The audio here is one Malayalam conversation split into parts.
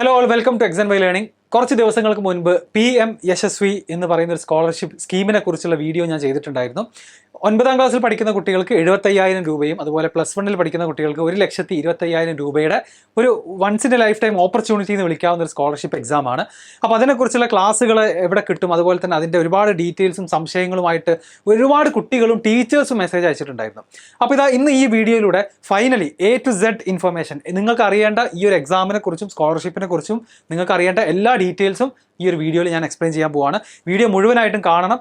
Hello all, welcome to XandY Learning. കുറച്ച് ദിവസങ്ങൾക്ക് മുൻപ് PM യശസ്വി എന്ന് പറയുന്ന ഒരു സ്കോളർഷിപ്പ് സ്കീമിനെ കുറിച്ചുള്ള വീഡിയോ ഞാൻ ചെയ്തിട്ടുണ്ടായിരുന്നു. 9ാം ക്ലാസ്സിൽ പഠിക്കുന്ന കുട്ടികൾക്ക് 75,000 രൂപയും അതുപോലെ +1 പഠിക്കുന്ന കുട്ടികൾക്ക് 1,25,000 രൂപയുടെ ഒരു once in a lifetime opportunity എന്ന് വിളിക്കാവുന്ന ഒരു സ്കോളർഷിപ്പ് എക്സാം ആണ്. അപ്പോൾ അതിനെക്കുറിച്ചുള്ള ക്ലാസ്സുകൾ എവിടെ കിട്ടും, അതുപോലെ തന്നെ അതിൻ്റെ ഒരുപാട് ഡീറ്റെയിൽസും സംശയങ്ങളുമായിട്ട് ഒരുപാട് കുട്ടികളും ടീച്ചേഴ്സും മെസ്സേജ് അയച്ചിട്ടുണ്ടായിരുന്നു. അപ്പോൾ ഇന്ന് ഈ വീഡിയോയിലൂടെ finally A to Z information, നിങ്ങൾക്ക് അറിയേണ്ട ഈ ഒരു എക്സാമിനെ കുറിച്ചും സ്കോളർഷിപ്പിനെ കുറിച്ചും നിങ്ങൾക്ക് അറിയേണ്ട എല്ലാ ഡീറ്റെയിൽസും ഈ ഒരു വീഡിയോയിൽ ഞാൻ എക്സ്പ്ലെയിൻ ചെയ്യാൻ പോവാണ്. വീഡിയോ മുഴുവനായിട്ടും കാണണം.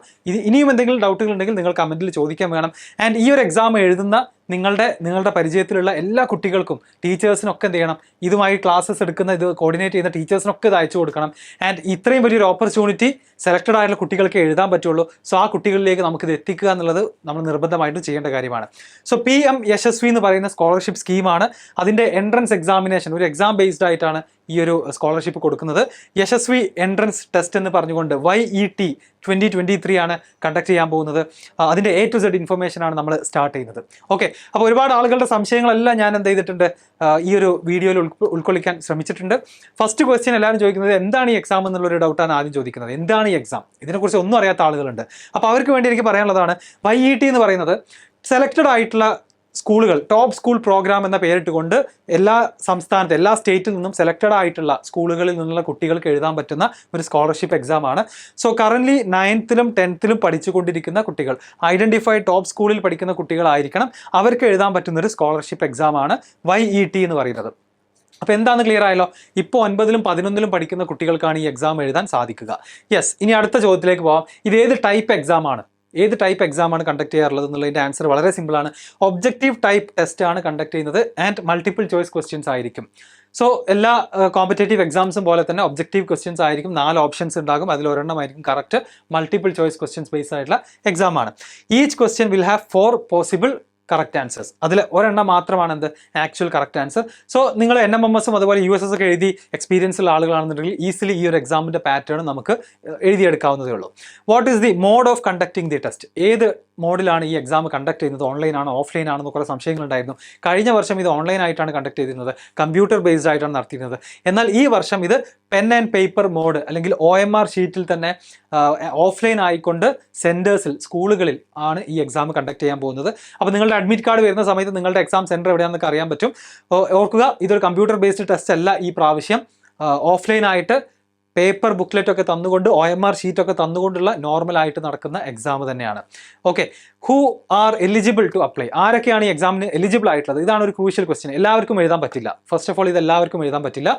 ഇനിയും എന്തെങ്കിലും ഡൗട്ടുകൾ ഉണ്ടെങ്കിൽ നിങ്ങൾ കമൻറ്റിൽ ചോദിക്കാൻ വേണം. ആൻഡ് ഈ ഒരു എക്സാം എഴുതുന്ന നിങ്ങളുടെ പരിചയത്തിലുള്ള എല്ലാ കുട്ടികൾക്കും ടീച്ചേഴ്സിനൊക്കെ എന്ത് ചെയ്യണം, ഇതുമായി ക്ലാസ്സസ് എടുക്കുന്ന ഇത് കോർഡിനേറ്റ് ചെയ്യുന്ന ടീച്ചേഴ്സിനൊക്കെ ഇത് അയച്ചു കൊടുക്കണം. ആൻഡ് ഇത്രയും വലിയൊരു ഓപ്പർച്യൂണിറ്റി സെലക്റ്റഡ് ആയിട്ടുള്ള കുട്ടികൾക്ക് എഴുതാൻ പറ്റുള്ളൂ. സോ ആ കുട്ടികളിലേക്ക് നമുക്കിത് എത്തിക്കുക എന്നുള്ളത് നമ്മൾ നിർബന്ധമായിട്ടും ചെയ്യേണ്ട കാര്യമാണ്. സോ PM യശസ്വി എന്ന് പറയുന്ന സ്കോളർഷിപ്പ് സ്കീമാണ്. അതിൻ്റെ എൻട്രൻസ് എക്സാമിനേഷൻ ഒരു എക്സാം ബേസ്ഡ് ആയിട്ടാണ് ഈ ഒരു സ്കോളർഷിപ്പ് കൊടുക്കുന്നത്. യശസ്വി എൻട്രൻസ് ടെസ്റ്റ് എന്ന് പറഞ്ഞുകൊണ്ട് YET 2023 ആണ് കണ്ടക്ട് ചെയ്യാൻ പോകുന്നത്. അതിൻ്റെ A to Z ഇൻഫർമേഷനാണ് നമ്മൾ സ്റ്റാർട്ട് ചെയ്യുന്നത്. ഓക്കെ, അപ്പോൾ ഒരുപാട് ആളുകളുടെ സംശയങ്ങളെല്ലാം ഞാൻ എന്ത് ചെയ്തിട്ടുണ്ട്, ഈ ഒരു വീഡിയോയിൽ ഉൾക്കൊള്ളിക്കാൻ ശ്രമിച്ചിട്ടുണ്ട്. ഫസ്റ്റ് ക്വസ്റ്റ്യൻ എല്ലാവരും ചോദിക്കുന്നത് എന്താണ് ഈ എക്സാം എന്നുള്ളൊരു ഡൗട്ടാണ് ആദ്യം ചോദിക്കുന്നത്. എന്താണ് ഈ എക്സാം? ഇതിനെക്കുറിച്ച് ഒന്നും അറിയാത്ത ആളുകളുണ്ട്. അപ്പോൾ അവർക്ക് വേണ്ടി എനിക്ക് പറയാനുള്ളതാണ്, YET എന്ന് പറയുന്നത് സെലക്റ്റഡ് ആയിട്ടുള്ള സ്കൂളുകൾ, ടോപ്പ് സ്കൂൾ പ്രോഗ്രാം എന്ന പേരിട്ടുകൊണ്ട് എല്ലാ സംസ്ഥാനത്ത് എല്ലാ സ്റ്റേറ്റിൽ നിന്നും സെലക്റ്റഡ് ആയിട്ടുള്ള സ്കൂളുകളിൽ നിന്നുള്ള കുട്ടികൾക്ക് എഴുതാൻ പറ്റുന്ന ഒരു സ്കോളർഷിപ്പ് എക്സാം ആണ്. സോ കറൻ്റ്ലി 9th-ലും 10th-ലും പഠിച്ചുകൊണ്ടിരിക്കുന്ന കുട്ടികൾ, ഐഡൻറ്റിഫൈഡ് ടോപ്പ് സ്കൂളിൽ പഠിക്കുന്ന കുട്ടികളായിരിക്കണം, അവർക്ക് എഴുതാൻ പറ്റുന്ന ഒരു സ്കോളർഷിപ്പ് എക്സാം ആണ് YET എന്ന് പറയുന്നത്. അപ്പോൾ എന്താണെന്ന് ക്ലിയർ ആയല്ലോ. ഇപ്പോൾ 9ലും 11ലും പഠിക്കുന്ന കുട്ടികൾക്കാണ് ഈ എക്സാം എഴുതാൻ സാധിക്കുക. യെസ്, ഇനി അടുത്ത ചോദ്യത്തിലേക്ക് പോകാം. ഇത് ഏത് ടൈപ്പ് എക്സാം ആണ്, ഏത് ടൈപ്പ് എക്സാമാണ് കണ്ടക്ട് ചെയ്യാറുള്ളത് എന്നുള്ളതിൻ്റെ ആൻസർ വളരെ സിമ്പിളാണ്. ഒബ്ജക്റ്റീവ് ടൈപ്പ് ടെസ്റ്റ് ആണ് കണ്ടക്ട് ചെയ്യുന്നത് ആൻഡ് മൾട്ടിപ്പിൾ ചോയ്സ് ക്വസ്റ്റ്യൻസ് ആയിരിക്കും. സോ എല്ലാ കോമ്പറ്റേറ്റീവ് എക്സാംസും പോലെ തന്നെ ഒബ്ജക്റ്റീവ് ക്വസ്റ്റ്യൻസ് ആയിരിക്കും. 4 ഓപ്ഷൻസ് ഉണ്ടാകും, അതിൽ ഒരെണ്ണമായിരിക്കും correct. Multiple choice questions based ആയിട്ടുള്ള എക്സാം ആണ്. Each question will have 4 possible correct answers. അതിൽ ഒരെണ്ണം മാത്രമാണ് എന്ത്, ആക്ച്വൽ കറക്റ്റ് ആൻസർ. സോ നിങ്ങൾ NMMSും അതുപോലെ USS ഒക്കെ എഴുതി എക്സ്പീരിയൻസ് ഉള്ള ആളുകളാണെന്നുണ്ടെങ്കിൽ ഈസിലി ഈ ഒരു എക്സാമിൻ്റെ പാറ്റേൺ നമുക്ക് എഴുതിയെടുക്കാവുന്നതേ ഉള്ളൂ. What is the mode of conducting the test? ഏത് മോഡിലാണ് ഈ എക്സാം കണ്ടക്ട് ചെയ്യുന്നത്? ഓൺലൈൻ ആണോ ഓഫ്ലൈൻ ആണെന്ന് കുറേ സംശയങ്ങളുണ്ടായിരുന്നു. കഴിഞ്ഞ വർഷം ഇത് ഓൺലൈൻ ആയിട്ടാണ് കണ്ടക്ട് ചെയ്തിരുന്നത്, കമ്പ്യൂട്ടർ ബേസ്ഡ് ആയിട്ടാണ് നടത്തിയിരുന്നത്. എന്നാൽ ഈ വർഷം ഇത് പെൻ ആൻഡ് പേപ്പർ മോഡ് അല്ലെങ്കിൽ OMR ഷീറ്റിൽ തന്നെ ഓഫ്ലൈൻ ആയിക്കൊണ്ട് സെൻറ്റേഴ്സിൽ, സ്കൂളുകളിൽ ആണ് ഈ എക്സാം കണ്ടക്ട് ചെയ്യാൻ പോകുന്നത്. അപ്പോൾ നിങ്ങളുടെ അഡ്മിറ്റ് കാർഡ് വരുന്ന സമയത്ത് നിങ്ങളുടെ എക്സാം സെൻറ്റർ എവിടെയാണെന്നൊക്കെ അറിയാൻ പറ്റും. ഓർക്കുക, ഇതൊരു കമ്പ്യൂട്ടർ ബേസ്ഡ് ടെസ്റ്റ് അല്ല ഈ പ്രാവശ്യം. ഓഫ്ലൈൻ ആയിട്ട് പേപ്പർ ബുക്ക്ലെറ്റ് ഒക്കെ തന്നുകൊണ്ട് OMR ഷീറ്റൊക്കെ തന്നുകൊണ്ടുള്ള നോർമലായിട്ട് നടക്കുന്ന എക്സാം തന്നെയാണ്. Okay, who are eligible to apply? ആരൊക്കെയാണ് ഈ എക്സാമിന് എലിജിബിൾ ആയിട്ടുള്ളത്? ഇതാണ് ഒരു ക്രൂഷ്യൽ ക്വസ്റ്റ്യൻ. എല്ലാവർക്കും എഴുതാൻ പറ്റില്ല. ഫസ്റ്റ് ഓഫ് ഓൾ, ഇത് എല്ലാവർക്കും എഴുതാൻ പറ്റില്ല.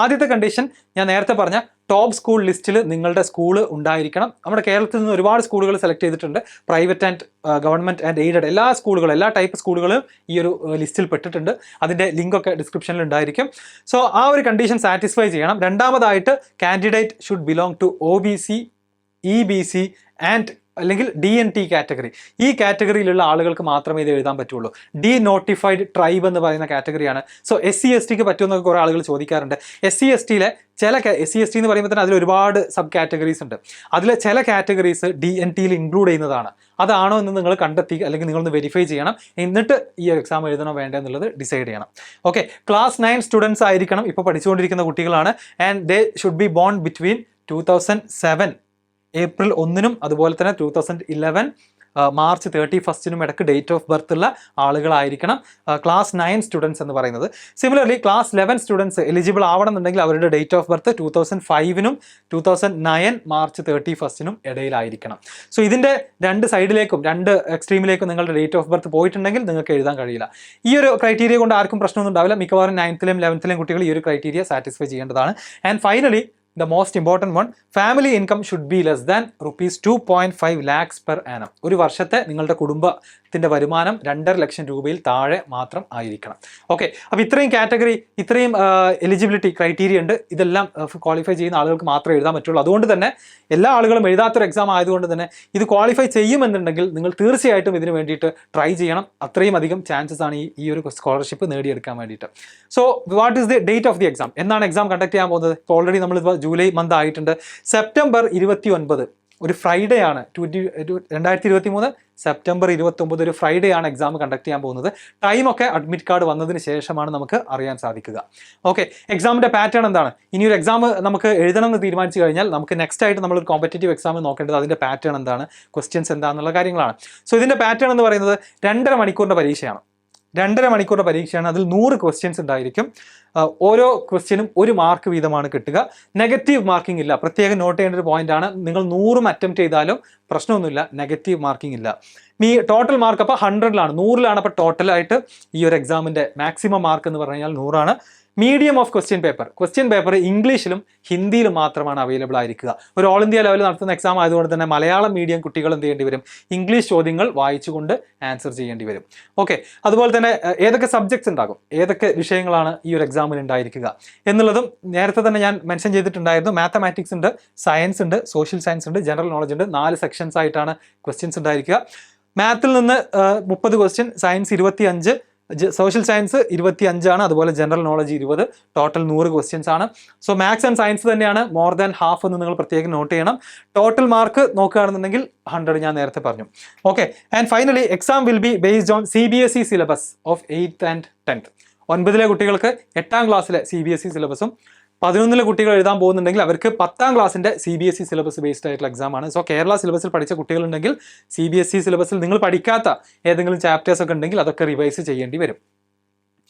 ആദ്യത്തെ കണ്ടീഷൻ ഞാൻ നേരത്തെ പറഞ്ഞ ടോപ്പ് സ്കൂൾ ലിസ്റ്റിൽ നിങ്ങളുടെ സ്കൂള് ഉണ്ടായിരിക്കണം. നമ്മുടെ കേരളത്തിൽ നിന്ന് ഒരുപാട് സ്കൂളുകൾ സെലക്ട് ചെയ്തിട്ടുണ്ട്. Private and government and aided എല്ലാ സ്കൂളുകളും, എല്ലാ ടൈപ്പ് സ്കൂളുകളും ഈ ഒരു ലിസ്റ്റിൽ പെട്ടിട്ടുണ്ട്. അതിൻ്റെ ലിങ്കൊക്കെ ഡിസ്ക്രിപ്ഷനിൽ ഉണ്ടായിരിക്കും. സോ ആ ഒരു കണ്ടീഷൻ സാറ്റിസ്ഫൈ ചെയ്യണം. രണ്ടാമതായിട്ട്, candidate should belong to OBC, EBC and അല്ലെങ്കിൽ DNT കാറ്റഗറി. ഈ കാറ്റഗറിയിലുള്ള ആളുകൾക്ക് മാത്രമേ ഇത് എഴുതാൻ പറ്റുള്ളൂ. ഡി നോട്ടിഫൈഡ് ട്രൈബ് എന്ന് പറയുന്ന കാറ്റഗറിയാണ്. സോ SC/STക്ക് പറ്റുമെന്നൊക്കെ കുറേ ആളുകൾ ചോദിക്കാറുണ്ട്. SC/STയിലെ ചില SC/ST എന്ന് പറയുമ്പോൾ തന്നെ അതിൽ ഒരുപാട് സബ് കാറ്റഗറീസ് ഉണ്ട്. അതിലെ ചില കാറ്റഗറീസ് DNTയിൽ ഇൻക്ലൂഡ് ചെയ്യുന്നതാണ്. അതാണോ എന്ന് നിങ്ങൾ കണ്ടെത്തി അല്ലെങ്കിൽ നിങ്ങളൊന്ന് വെരിഫൈ ചെയ്യണം. എന്നിട്ട് ഈ എക്സാം എഴുതണോ വേണ്ട എന്നുള്ളത് ഡിസൈഡ് ചെയ്യണം. ഓക്കെ, ക്ലാസ് 9 സ്റ്റുഡൻസ് ആയിരിക്കണം, ഇപ്പോൾ പഠിച്ചുകൊണ്ടിരിക്കുന്ന കുട്ടികളാണ്. And they should be born between 2007 April 1-നും അതുപോലെ തന്നെ 2011 മാർച്ച് 31-നും ഇടയ്ക്ക് ഡേറ്റ് ഓഫ് ബർത്ത് ഉള്ള ആളുകളായിരിക്കണം ക്ലാസ് 9 സ്റ്റുഡൻസ് എന്ന് പറയുന്നത്. സിമിലർലി ക്ലാസ് 11 സ്റ്റുഡൻസ് എലിജിബിൾ ആവണമെന്നുണ്ടെങ്കിൽ അവരുടെ ഡേറ്റ് ഓഫ് ബർത്ത് 2005-നും 2009 മാർച്ച് 31-നും ഇടയിലായിരിക്കണം. സോ ഇതിൻ്റെ രണ്ട് സൈഡിലേക്കും, രണ്ട് എക്സ്ട്രീമിലേക്കും നിങ്ങളുടെ ഡേറ്റ് ഓഫ് ബർത്ത് പോയിട്ടുണ്ടെങ്കിൽ നിങ്ങൾക്ക് എഴുതാൻ കഴിയില്ല. ഈ ഒരു ക്രൈറ്റീരിയ കൊണ്ട് ആർക്കും പ്രശ്നമൊന്നും ഉണ്ടാവില്ല. മിക്കവാറും 9th-ലും 11th-ലും കുട്ടികൾ ഈ ഒരു ക്രൈറ്റീരിയ സാറ്റിസ്ഫൈ ചെയ്യേണ്ടതാണ്. And finally, the most important one, family income should be less than rupees 2.5 lakhs per annum. ഒരു വർഷത്തെ നിങ്ങളുടെ കുടുംബത്തിൻ്റെ വരുമാനം 2.5 ലക്ഷം രൂപയിൽ താഴെ മാത്രം ആയിരിക്കണം. ഓക്കെ, അപ്പോൾ ഇത്രയും കാറ്റഗറി, ഇത്രയും എലിജിബിലിറ്റി ക്രൈറ്റീരിയ ഉണ്ട്. ഇതെല്ലാം ക്വാളിഫൈ ചെയ്യുന്ന ആളുകൾക്ക് മാത്രമേ എഴുതാൻ പറ്റുള്ളൂ. അതുകൊണ്ട് തന്നെ എല്ലാ ആളുകളും എഴുതാത്തൊരു എക്സാം ആയതുകൊണ്ട് തന്നെ ഇത് ക്വാളിഫൈ ചെയ്യുമെന്നുണ്ടെങ്കിൽ നിങ്ങൾ തീർച്ചയായിട്ടും ഇതിന് വേണ്ടിയിട്ട് ട്രൈ ചെയ്യണം. അത്രയും അധികം ചാൻസസ് ആണ് ഈ ഒരു സ്കോളർഷിപ്പ് നേടിയെടുക്കാൻ വേണ്ടിയിട്ട്. So what is the date of the exam? എന്നാണ് എക്സാം കണ്ടക്ട് ചെയ്യാൻ പോകുന്നത്? ഓൾറെഡി നമ്മൾ ജൂലൈ മന്ത് ആയിട്ടുണ്ട്. സെപ്റ്റംബർ 29 ഒരു ഫ്രൈഡേ ആണ് 2023 സെപ്റ്റംബർ 29 ഒരു ഫ്രൈഡേ ആണ് എക്സാം കണ്ടക്ട് ചെയ്യാൻ പോകുന്നത്. ടൈമൊക്കെ അഡ്മിറ്റ് കാർഡ് വന്നതിന് ശേഷമാണ് നമുക്ക് അറിയാൻ സാധിക്കുക. ഓക്കെ, എക്സാമിൻ്റെ പാറ്റേൺ എന്താണ്? ഇനി ഒരു എക്സാം നമുക്ക് എഴുതണം എന്ന് തീരുമാനിച്ചു കഴിഞ്ഞാൽ നമുക്ക് നെക്സ്റ്റ് ആയിട്ട് നമ്മളൊരു കോമ്പറ്റേറ്റീവ് എക്സാം നോക്കേണ്ടത് അതിൻ്റെ പാറ്റേൺ എന്താണ്, ക്വസ്റ്റ്യൻസ് എന്താണെന്നുള്ള കാര്യങ്ങളാണ്. സോ ഇതിൻ്റെ പാറ്റേൺ എന്ന് പറയുന്നത് 2.5 മണിക്കൂറിൻ്റെ പരീക്ഷയാണ്. 2.5 മണിക്കൂറിൻ്റെ പരീക്ഷയാണ്. അതിൽ 100 ക്വസ്റ്റ്യൻസ് ഉണ്ടായിരിക്കും. ഓരോ ക്വസ്റ്റ്യനും 1 മാർക്ക് വീതമാണ് കിട്ടുക. നെഗറ്റീവ് മാർക്കിംഗ് ഇല്ല. പ്രത്യേകം നോട്ട് ചെയ്യേണ്ട ഒരു പോയിന്റ് ആണ്. നിങ്ങൾ 100 അറ്റംപ്റ്റ് ചെയ്താലും പ്രശ്നമൊന്നുമില്ല, നെഗറ്റീവ് മാർക്കിംഗ് ഇല്ല. ഈ ടോട്ടൽ മാർക്ക് അപ്പോൾ 100ലാണ്, 100ലാണ്. അപ്പോൾ ടോട്ടലായിട്ട് ഈ ഒരു എക്സാമിൻ്റെ മാക്സിമം മാർക്ക് എന്ന് പറഞ്ഞു കഴിഞ്ഞാൽ 100ആണ്. മീഡിയം ഓഫ് ക്വസ്റ്റ്യൻ പേപ്പർ ഇംഗ്ലീഷിലും ഹിന്ദിയിലും മാത്രമാണ് അവൈലബിൾ ആയിരിക്കുക. ഒരു ഓൾ ഇന്ത്യ ലെവലിൽ നടത്തുന്ന എക്സാം ആയതുകൊണ്ട് തന്നെ മലയാളം മീഡിയം കുട്ടികൾ എന്ത് ചെയ്യേണ്ടി വരും? ഇംഗ്ലീഷ് ചോദ്യങ്ങൾ വായിച്ചുകൊണ്ട് ആൻസർ ചെയ്യേണ്ടി വരും. ഓക്കെ, അതുപോലെ തന്നെ ഏതൊക്കെ സബ്ജക്ട്സ് ഉണ്ടാകും, ഏതൊക്കെ വിഷയങ്ങളാണ് ഈ ഒരു എക്സാമിൽ ഉണ്ടായിരിക്കുക എന്നുള്ളതും നേരത്തെ തന്നെ ഞാൻ മെൻഷൻ ചെയ്തിട്ടുണ്ടായിരുന്നു. മാത്തമാറ്റിക്സ് ഉണ്ട്, സയൻസ് ഉണ്ട്, സോഷ്യൽ സയൻസ് ഉണ്ട്, ജനറൽ നോളജ് ഉണ്ട്. 4 സെക്ഷൻസ് ആയിട്ടാണ് ക്വസ്റ്റ്യൻസ് ഉണ്ടായിരിക്കുക. മാത്തിൽ നിന്ന് 30 ക്വസ്റ്റ്യൻ, സയൻസ് 25, സോഷ്യൽ സയൻസ് 25 അതുപോലെ ജനറൽ നോളജ് 20, ടോട്ടൽ 100 ക്വസ്റ്റ്യൻസ് ആണ്. സോ മാത്സ് ആൻഡ് സയൻസ് തന്നെയാണ് മോർ ദാൻ ഹാഫ് എന്ന് നിങ്ങൾ പ്രത്യേകം നോട്ട് ചെയ്യണം. ടോട്ടൽ മാർക്ക് നോക്കുകയാണെന്നുണ്ടെങ്കിൽ 100 ഞാൻ നേരത്തെ പറഞ്ഞു. Okay, and finally exam will be based on CBSE syllabus of 8th and 10th. 9ലെ കുട്ടികൾക്ക് 8ാം ക്ലാസ്സിലെ CBSE സിലബസും 11ലെ കുട്ടികൾ എഴുതാൻ പോകുന്നുണ്ടെങ്കിൽ അവർക്ക് 10ാം ക്ലാസ്സിൻ്റെ CBSE സിലബസ് ബേസ്ഡ് ആയിട്ടുള്ള എക്സാം ആണ്. സോ കേരള സിലബസിൽ പഠിച്ച കുട്ടികളുണ്ടെങ്കിൽ CBSE സിലബസിൽ നിങ്ങൾ പഠിക്കാത്ത ഏതെങ്കിലും ചാപ്റ്റേഴ്സ് ഒക്കെ ഉണ്ടെങ്കിൽ അതൊക്കെ റിവൈസ് ചെയ്യേണ്ടി വരും.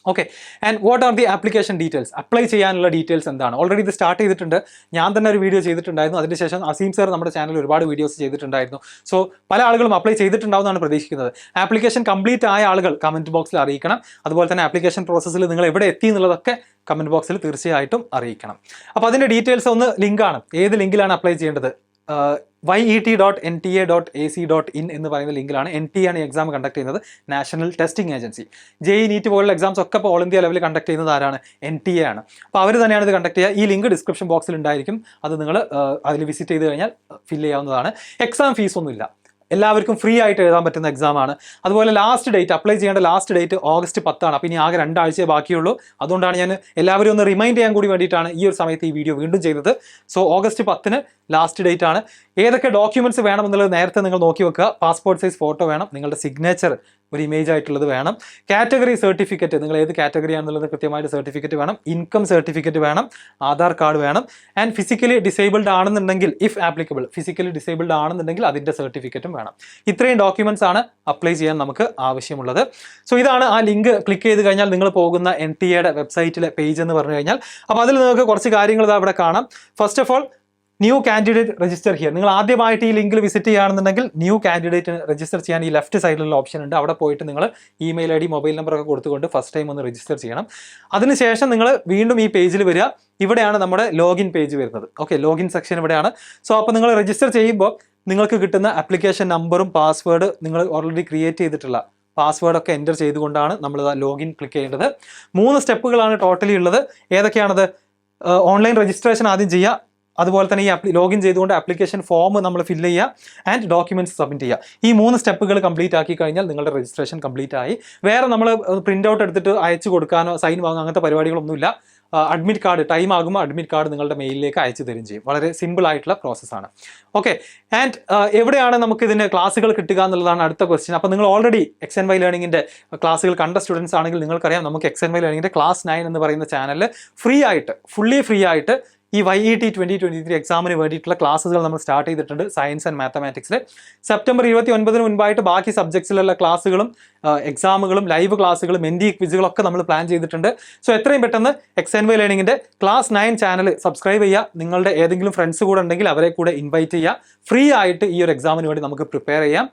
Okay, and what are the application details? Apply ചെയ്യാനുള്ള ഡീറ്റെയിൽസ് എന്താണ്? ഓൾറെഡി ഇത് സ്റ്റാർട്ട് ചെയ്തിട്ടുണ്ട്. ഞാൻ തന്നെ ഒരു വീഡിയോ ചെയ്തിട്ടുണ്ടായിരുന്നു. അതിനുശേഷം അസീം സർ നമ്മുടെ ചാനലിൽ ഒരുപാട് വീഡിയോസ് ചെയ്തിട്ടുണ്ടായിരുന്നു. സോ പല ആളുകളും അപ്ലൈ ചെയ്തിട്ടുണ്ടാവുമെന്നാണ് പ്രതീക്ഷിക്കുന്നത്. ആപ്ലിക്കേഷൻ കംപ്ലീറ്റ് ആയ ആളുകൾ കമൻറ്റ് ബോക്സിൽ അറിയിക്കണം. അതുപോലെ തന്നെ ആപ്ലിക്കേഷൻ പ്രോസസ്സിൽ നിങ്ങൾ എവിടെ എത്തി എന്നുള്ളതൊക്കെ കമൻറ്റ് ബോക്സിൽ തീർച്ചയായിട്ടും അറിയിക്കണം. അപ്പോൾ അതിൻ്റെ ഡീറ്റെയിൽസ് ഒന്ന് ലിങ്കാണ്. ഏത് ലിങ്കിലാണ് അപ്ലൈ ചെയ്യേണ്ടത്? yet.nta.ac.in എന്ന് പറയുന്ന ലിങ്കിലാണ്. NTA ആണ് ഈ എക്സാം കണ്ടക്ട് ചെയ്യുന്നത്, national testing agency. JEE NEET പോലുള്ള എക്സാംസ് ഒക്കെ ഇപ്പോൾ ഓൾ ഇന്ത്യ ലെവലിൽ കണ്ടക്ട് ചെയ്യുന്നത് ആരാണ്? NTA ആണ്. അപ്പോൾ അവർ തന്നെയാണ് ഇത് കണ്ടക്ട് ചെയ്യുക. ഈ ലിങ്ക് ഡിസ്ക്രിപ്ഷൻ ബോക്സിൽ ഉണ്ടായിരിക്കും. അത് നിങ്ങൾ അതിൽ വിസിറ്റ് ചെയ്ത് കഴിഞ്ഞാൽ ഫില്ല് ചെയ്യാവുന്നതാണ്. എക്സാം ഫീസൊന്നുമില്ല, എല്ലാവർക്കും ഫ്രീ ആയിട്ട് എഴുതാൻ പറ്റുന്ന എക്സാമാണ്. അതുപോലെ ലാസ്റ്റ് ഡേറ്റ്, അപ്ലൈ ചെയ്യേണ്ട ലാസ്റ്റ് ഡേറ്റ് ഓഗസ്റ്റ് 10 അപ്പോൾ ഇനി ആകെ 2 ആഴ്ചയെ ബാക്കിയുള്ളൂ. അതുകൊണ്ടാണ് ഞാൻ എല്ലാവരും ഒന്ന് റിമൈൻഡ് ചെയ്യാൻ കൂടി വേണ്ടിയിട്ടാണ് ഈ ഒരു സമയത്ത് ഈ വീഡിയോ വീണ്ടും ചെയ്തത്. സോ ഓഗസ്റ്റ് 10 ലാസ്റ്റ് ഡേറ്റ് ആണ്. ഏതൊക്കെ ഡോക്യുമെൻറ്റ്സ് വേണമെന്നുള്ളത് നേരത്തെ നിങ്ങൾ നോക്കി വെക്കുക. പാസ്പോർട്ട് സൈസ് ഫോട്ടോ വേണം, നിങ്ങളുടെ സിഗ്നേച്ചർ ഒരു ഇമേജ് ആയിട്ടുള്ളത് വേണം, കാറ്റഗറി സർട്ടിഫിക്കറ്റ്, നിങ്ങൾ ഏത് കാറ്റഗറി ആണെന്നുള്ളത് കൃത്യമായിട്ട് സർട്ടിഫിക്കറ്റ് വേണം, ഇൻകം സർട്ടിഫിക്കറ്റ് വേണം, ആധാർ കാർഡ് വേണം, ആൻഡ് ഫിസിക്കലി ഡിസേബിൾഡ് ആണെന്നുണ്ടെങ്കിൽ ഇഫ് ആപ്ലിക്കബിൾ ഫിസിക്കലി ഡിസേബിൾഡ് ആണെന്നുണ്ടെങ്കിൽ അതിൻ്റെ സർട്ടിഫിക്കറ്റും വേണം. ഇത്രയും ഡോക്യുമെൻറ്റ്സ് ആണ് അപ്ലൈ ചെയ്യാൻ നമുക്ക് ആവശ്യമുള്ളത്. സോ ഇതാണ് ആ ലിങ്ക്. ക്ലിക്ക് ചെയ്ത് കഴിഞ്ഞാൽ നിങ്ങൾ പോകുന്ന NTA വെബ്സൈറ്റിലെ പേജ് എന്ന് പറഞ്ഞു കഴിഞ്ഞാൽ. അപ്പോൾ അതിൽ നിങ്ങൾക്ക് കുറച്ച് കാര്യങ്ങൾ അവിടെ കാണാം. First of all, new candidate register here. നിങ്ങൾ ആദ്യമായിട്ട് ഈ ലിങ്കിൽ വിസിറ്റ് ചെയ്യുകയാണെന്നുണ്ടെങ്കിൽ ന്യൂ കാൻഡിഡേറ്റ് രജിസ്റ്റർ ചെയ്യാൻ ഈ ലെഫ്റ്റ് സൈഡിലുള്ള ഓപ്ഷൻ ഉണ്ട്. അവിടെ പോയിട്ട് നിങ്ങൾ ഇമെയിൽ ID, മൊബൈൽ നമ്പർ ഒക്കെ കൊടുത്തുകൊണ്ട് ഫസ്റ്റ് ടൈം ഒന്ന് രജിസ്റ്റർ ചെയ്യണം. അതിനുശേഷം നിങ്ങൾ വീണ്ടും ഈ പേജിൽ വരിക. ഇവിടെയാണ് നമ്മുടെ ലോഗിൻ പേജ് വരുന്നത്. ഓക്കെ, ലോഗിൻ സെക്ഷൻ ഇവിടെയാണ്. സോ അപ്പോൾ നിങ്ങൾ രജിസ്റ്റർ ചെയ്യുമ്പോൾ നിങ്ങൾക്ക് കിട്ടുന്ന ആപ്ലിക്കേഷൻ നമ്പറും പാസ്വേഡ്, നിങ്ങൾ ഓൾറെഡി ക്രിയേറ്റ് ചെയ്തിട്ടുള്ള പാസ്വേഡൊക്കെ എൻ്റർ ചെയ്തുകൊണ്ടാണ് നമ്മൾ ലോഗിൻ ക്ലിക്ക് ചെയ്യേണ്ടത്. 3 സ്റ്റെപ്പുകളാണ് ടോട്ടലി ഉള്ളത്. ഏതൊക്കെയാണത്? ഓൺലൈൻ രജിസ്ട്രേഷൻ ആദ്യം ചെയ്യുക. അതുപോലെ തന്നെ ഈ ലോഗിൻ ചെയ്തുകൊണ്ട് ആപ്ലിക്കേഷൻ ഫോം നമ്മൾ ഫില്ല് ചെയ്യുക ആൻഡ് ഡോക്യുമെൻറ്റ്സ് സബ്മിറ്റ് ചെയ്യുക. ഈ 3 സ്റ്റെപ്പുകൾ കംപ്ലീറ്റ് ആക്കി കഴിഞ്ഞാൽ നിങ്ങളുടെ രജിസ്ട്രേഷൻ കംപ്ലീറ്റ് ആയി. വേറെ നമ്മൾ പ്രിൻ്റ് ഔട്ട് എടുത്തിട്ട് അയച്ചു കൊടുക്കാനോ സൈൻ വാങ്ങാനോ അങ്ങനത്തെ പരിപാടികളൊന്നുമില്ല. അഡ്മിറ്റ് കാർഡ് ടൈം ആകുമ്പോൾ അഡ്മിറ്റ് കാർഡ് നിങ്ങളുടെ മെയിലിലേക്ക് അയച്ചു തരും ചെയ്യും. വളരെ സിമ്പിൾ ആയിട്ടുള്ള പ്രോസസ്സാണ്. ഓക്കെ, ആൻഡ് എവിടെയാണ് നമുക്ക് ഇതിൻ്റെ ക്ലാസ്സുകൾ കിട്ടുക എന്നുള്ളതാണ് അടുത്ത ക്വസ്റ്റ്യൻ. അപ്പോൾ നിങ്ങൾ ഓൾറെഡി XandY ലേണിങ്ങിൻ്റെ ക്ലാസ്സുകൾ കണ്ട സ്റ്റുഡൻസ് ആണെങ്കിൽ നിങ്ങൾക്കറിയാം, നമുക്ക് XandY ലേണിങ്ങിൻ്റെ ക്ലാസ് 9 എന്ന് പറയുന്ന ചാനലിൽ ഫുള്ളി ഫ്രീ ആയിട്ട് ഈ YET 2023 എക്സാമിന് വേണ്ടിയിട്ടുള്ള ക്ലാസ്സുകൾ നമ്മൾ സ്റ്റാർട്ട് ചെയ്തിട്ടുണ്ട്. സയൻസ് ആൻഡ് മാത്തമാറ്റിക്സിൽ സെപ്റ്റംബർ 29 മുൻപായിട്ട് ബാക്കി സബ്ജക്ട്സിലുള്ള ക്ലാസ്സുകളും എക്സാമുകളും ലൈവ് ക്ലാസ്സുകളും ND ക്വിസുകളൊക്കെ നമ്മൾ പ്ലാൻ ചെയ്തിട്ടുണ്ട്. സോ എത്രയും പെട്ടെന്ന് XandY ലേണിങ്ങിൻ്റെ ക്ലാസ് 9 ചാനൽ സബ്സ്ക്രൈബ് ചെയ്യുക. നിങ്ങളുടെ ഏതെങ്കിലും ഫ്രണ്ട്സ് കൂടെ ഉണ്ടെങ്കിൽ അവരെ കൂടെ ഇൻവൈറ്റ് ചെയ്യുക. ഫ്രീ ആയിട്ട് ഈ ഒരു എക്സാമിന് വേണ്ടി നമുക്ക് പ്രിപ്പയർ ചെയ്യാം.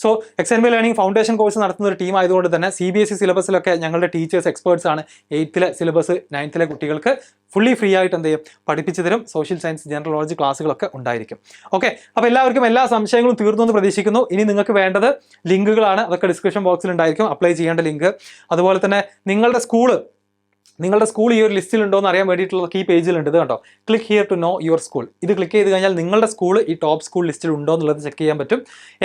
So XandY learning foundation course നടത്തുന്ന ഒരു ടീം ആയതുകൊണ്ട് തന്നെ CBSE സിലബസിലൊക്കെ ഞങ്ങളുടെ ടീച്ചേഴ്സ് എക്സ്പേർട്സ് ആണ്. 8th സിലബസ് 9th കുട്ടികൾക്ക് ഫുള്ളി ഫ്രീ ആയിട്ട് എന്ത് ചെയ്യും, പഠിപ്പിച്ചു തരും. സോഷ്യൽ സയൻസ്, ജനറൽ നോളജ് ക്ലാസ്സുകളൊക്കെ ഉണ്ടായിരിക്കും. ഓക്കെ, അപ്പോൾ എല്ലാവർക്കും എല്ലാ സംശയങ്ങളും തീർന്നു എന്ന് പ്രതീക്ഷിക്കുന്നു. ഇനി നിങ്ങൾക്ക് വേണ്ടത് ലിങ്കുകളാണ്. അതൊക്കെ ഡിസ്ക്രിപ്ഷൻ ബോക്സിൽ ഉണ്ടായിരിക്കും, അപ്ലൈ ചെയ്യേണ്ട ലിങ്ക്. അതുപോലെ തന്നെ നിങ്ങളുടെ സ്കൂൾ ഈ ഒരു ലിസ്റ്റിൽ ഉണ്ടോ എന്ന് അറിയാൻ വേണ്ടിയിട്ടുള്ള ഈ പേജിലുണ്ട്. ഇത് കണ്ടോ, click here to know your school. ഇത് ക്ലിക്ക് ചെയ്ത് കഴിഞ്ഞാൽ നിങ്ങളുടെ സ്കൂൾ ഈ ടോപ്പ് സ്കൂൾ ലിസ്റ്റിൽ ഉണ്ടോ എന്നുള്ളത് ചെക്ക് ചെയ്യാൻ പറ്റും.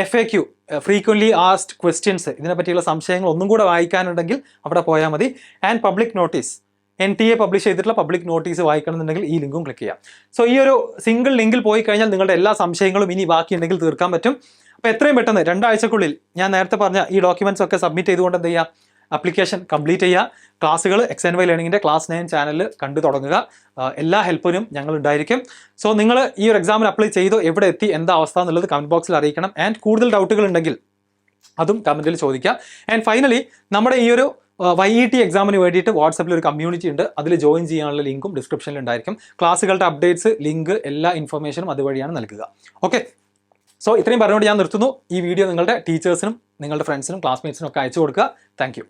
FAQ, ഫ്രീക്വൻലി ആസ്ക്ഡ് ക്വസ്റ്റ്യൻസ്, ഇതിനെ പറ്റിയുള്ള സംശയങ്ങൾ ഒന്നും കൂടെ വായിക്കാനുണ്ടെങ്കിൽ അവിടെ പോയാൽ മതി. And public notice, NTA publish ചെയ്തിട്ടുള്ള പബ്ലിക് നോട്ടീസ് വായിക്കണമെന്നുണ്ടെങ്കിൽ ഈ ലിങ്കും ക്ലിക്ക് ചെയ്യാം. സോ ഈ ഒരു സിംഗിൾ ലിങ്കിൽ പോയി കഴിഞ്ഞാൽ നിങ്ങളുടെ എല്ലാ സംശയങ്ങളും ഇനി ബാക്കിയുണ്ടെങ്കിൽ തീർക്കാൻ പറ്റും. അപ്പോൾ എത്രയും പെട്ടെന്ന് 2 ആഴ്ചക്കുള്ളിൽ ഞാൻ നേരത്തെ പറഞ്ഞ ഈ ഡോക്യുമെന്റ്സ് ഒക്കെ സബ്മിറ്റ് ചെയ്തുകൊണ്ട് എന്ത് ചെയ്യുക, ആപ്ലിക്കേഷൻ കംപ്ലീറ്റ് ചെയ്യുക. ക്ലാസ്സുകൾ XandY ലേണിംഗിൻ്റെ ക്ലാസ് 9 ചാനലിൽ കണ്ടു തുടങ്ങുക. എല്ലാ ഹെൽപ്പിനും ഞങ്ങൾ ഉണ്ടായിരിക്കും. സോ നിങ്ങൾ ഈ ഒരു എക്സാമിന് അപ്ലൈ ചെയ്തോ, എവിടെ എത്തി, എന്താ അവസ്ഥ എന്നുള്ളത് കമന്റ് ബോക്സിൽ അറിയിക്കണം. ആൻഡ് കൂടുതൽ ഡൗട്ടുകൾ ഉണ്ടെങ്കിൽ അതും കമന്റിൽ ചോദിക്കാം. ആൻഡ് ഫൈനലി നമ്മുടെ ഈ ഒരു YET എക്സാമിന് വേണ്ടിയിട്ട് വാട്സപ്പിൽ ഒരു കമ്മ്യൂണിറ്റി ഉണ്ട്. അതിൽ ജോയിൻ ചെയ്യാനുള്ള ലിങ്കും ഡിസ്ക്രിപ്ഷനിൽ ഉണ്ടായിരിക്കും. ക്ലാസ്സുകളുടെ അപ്ഡേറ്റ്സ്, ലിങ്ക്, എല്ലാ ഇൻഫർമേഷനും അതുവഴിയാണ് നൽകുക. ഓക്കെ, സോ ഇത്രയും പറഞ്ഞുകൊണ്ട് ഞാൻ നിർത്തുന്നു. ഈ വീഡിയോ നിങ്ങളുടെ ടീച്ചേഴ്സിനും നിങ്ങളുടെ ഫ്രണ്ട്സിനും ക്ലാസ്മേറ്റ്സിനും ഒക്കെ അയച്ചു കൊടുക്കുക. താങ്ക്